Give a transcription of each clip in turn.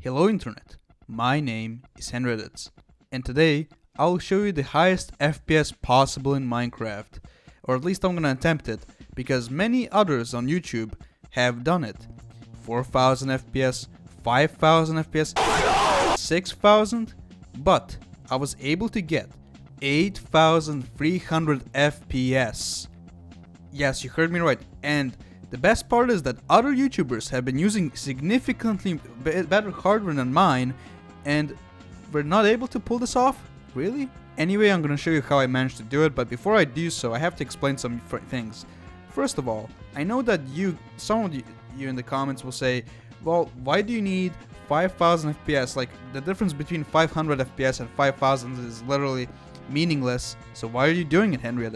Hello Internet, my name is IncrediVFX, and today I'll show you the highest FPS possible in Minecraft, or at least I'm gonna attempt it, because many others on YouTube have done it. 4000 FPS, 5000 FPS, 6000, but I was able to get 8300 FPS. Yes, you heard me right, and the best part is that other YouTubers have been using significantly better hardware than mine, and we're not able to pull this off? Really? Anyway, I'm gonna show you how I managed to do it, but before I do so, I have to explain some things. First of all, I know that some of you in the comments will say, well, why do you need 5000 FPS? Like, the difference between 500 FPS and 5000 is literally meaningless, so why are you doing it, Henry?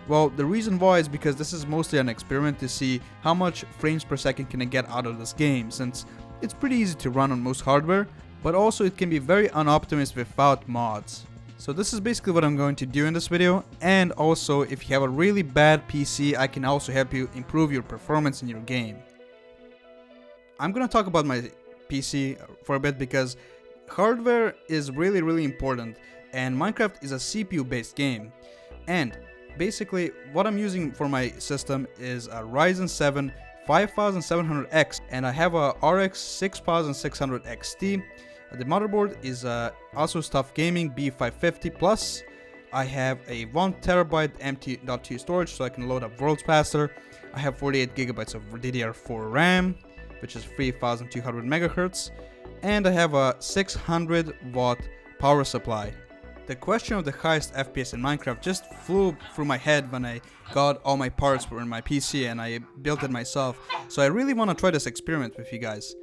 Well, the reason why is because this is mostly an experiment to see how much frames per second can I get out of this game, since it's pretty easy to run on most hardware, but also it can be very unoptimized without mods. So this is basically what I'm going to do in this video, and also if you have a really bad PC, I can also help you improve your performance in your game. I'm gonna talk about my PC for a bit because hardware is really important, and Minecraft is a CPU based game, and basically, what I'm using for my system is a Ryzen 7 5700X, and I have a RX 6600 XT. The motherboard is Asus TUF Gaming B550 Plus. I have a 1TB M.2 storage so I can load up worlds faster. I have 48GB of DDR4 RAM, which is 3200 MHz, and I have a 600 watt power supply. The question of the highest FPS in Minecraft just flew through my head when I got all my parts for my PC and I built it myself, so I really want to try this experiment with you guys.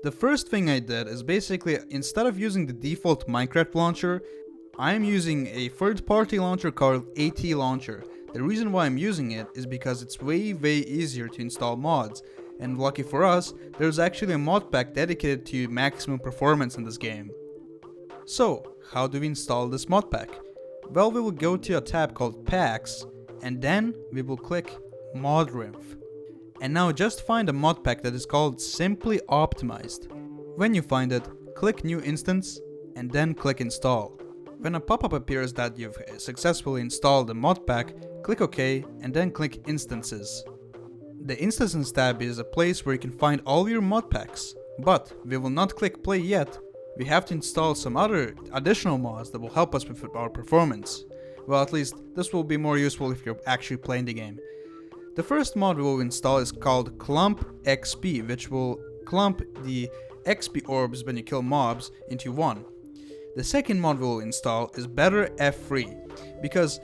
The first thing I did is basically, instead of using the default Minecraft launcher, I'm using a third-party launcher called AT Launcher. The reason why I'm using it is because it's way easier to install mods, and lucky for us, there's actually a mod pack dedicated to maximum performance in this game. So, how do we install this mod pack? Well, we will go to a tab called Packs, and then we will click Modrinf. And now just find a mod pack that is called Simply Optimized. When you find it, click New Instance, and then click Install. When a pop-up appears that you've successfully installed the mod pack, click OK, and then click Instances. The Instances tab is a place where you can find all your mod packs, but we will not click Play yet. We have to install some other additional mods that will help us with our performance. Well, at least this will be more useful if you're actually playing the game. The first mod we will install is called Clump XP, which will clump the XP orbs when you kill mobs into one. The second mod we will install is Better F3, because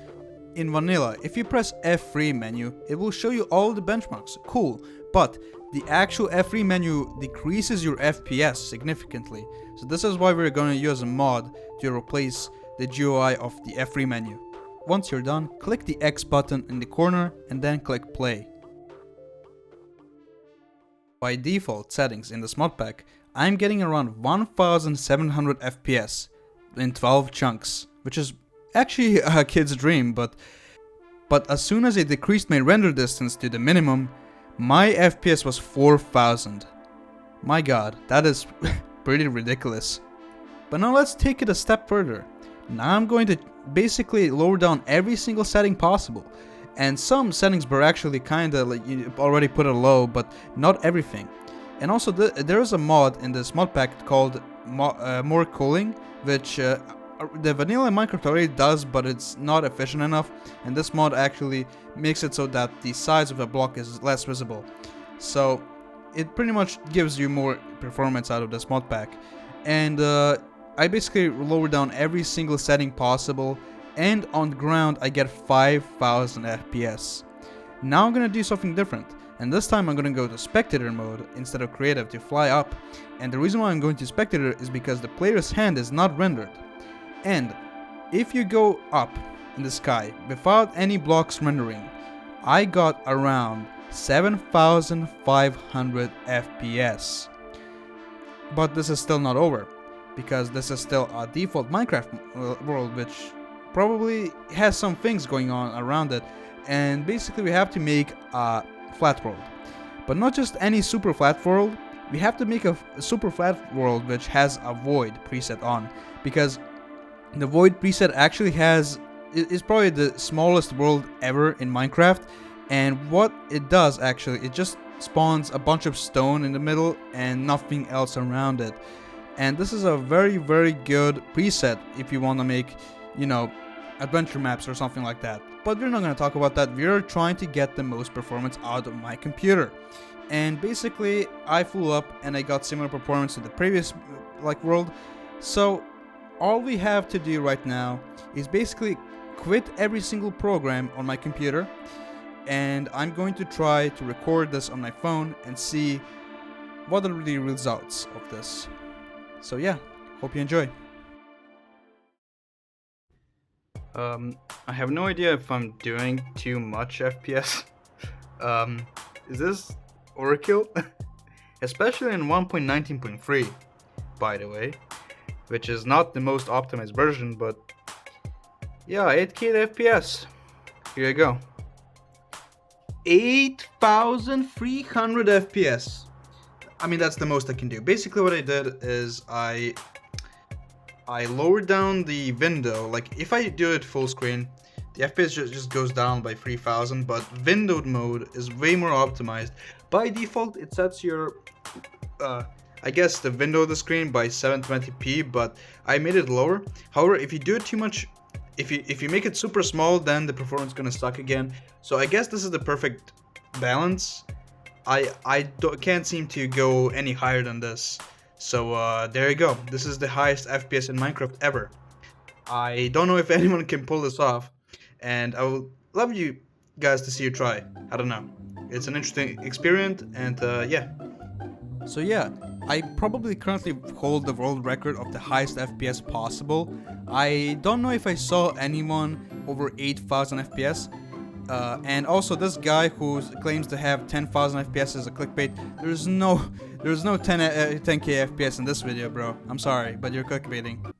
in vanilla, if you press F3 menu, it will show you all the benchmarks, cool, but the actual F3 menu decreases your FPS significantly. So this is why we're going to use a mod to replace the GUI of the F3 menu. Once you're done, click the X button in the corner and then click play. By default settings in this mod pack, I'm getting around 1700 FPS in 12 chunks, which is actually a kid's dream, but as soon as I decreased my render distance to the minimum, my FPS was 4000. My god, that is pretty ridiculous. But now let's take it a step further. Now I'm going to basically lower down every single setting possible. And some settings were actually kinda like you already put it low, but not everything. And also there is a mod in this mod pack called More Cooling, which the vanilla Minecraft already does, but it's not efficient enough, and this mod actually makes it so that the size of a block is less visible. So it pretty much gives you more performance out of this mod pack. And I basically lower down every single setting possible, and on the ground I get 5000 FPS. Now I'm gonna do something different, and this time I'm gonna go to spectator mode instead of creative to fly up. And the reason why I'm going to spectator is because the player's hand is not rendered. And if you go up in the sky without any blocks rendering, I got around 7500 FPS. But this is still not over, because this is still a default Minecraft world, which probably has some things going on around it, and basically we have to make a flat world. But not just any super flat world, we have to make a super flat world which has a void preset on, because the void preset actually is probably the smallest world ever in Minecraft, and what it does actually, it just spawns a bunch of stone in the middle and nothing else around it. And this is a very, very good preset if you want to make, you know, adventure maps or something like that. But we're not going to talk about that. We're trying to get the most performance out of my computer. And basically, I flew up and I got similar performance to the previous world. So all we have to do right now is basically quit every single program on my computer, and I'm going to try to record this on my phone and see what are the results of this. So yeah, hope you enjoy. I have no idea if I'm doing too much FPS. Is this overkill? Especially in 1.19.3, by the way, which is not the most optimized version, but yeah, 8K FPS. Here you go. 8,300 FPS. I mean, that's the most I can do. Basically, what I did is I lowered down the window. Like, if I do it full screen, the FPS just goes down by 3,000, but windowed mode is way more optimized. By default, it sets your, I guess, the window of the screen by 720p, but I made it lower. However, if you do it too much, if you make it super small, then the performance is gonna suck again. So I guess this is the perfect balance. I can't seem to go any higher than this. So there you go. This is the highest FPS in Minecraft ever. I don't know if anyone can pull this off, and I would love you guys to see you try. I don't know. It's an interesting experience, and yeah. So yeah, I probably currently hold the world record of the highest FPS possible. I don't know if I saw anyone over 8,000 FPS. And also, this guy who claims to have 10,000 FPS is a clickbait. There's no 10k FPS in this video, bro. I'm sorry, but you're clickbaiting.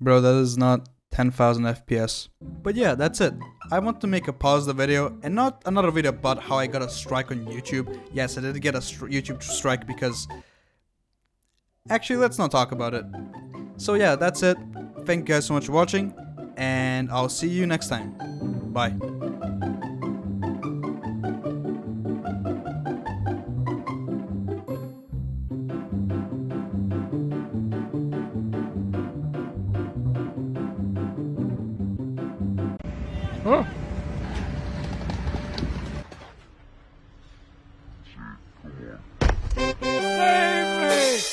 Bro, that is not 10,000 FPS. But yeah, that's it. I want to make a pause the video, and not another video about how I got a strike on YouTube. Yes, I did get a YouTube strike because... Actually, let's not talk about it. So yeah, that's it. Thank you guys so much for watching, and I'll see you next time. Bye.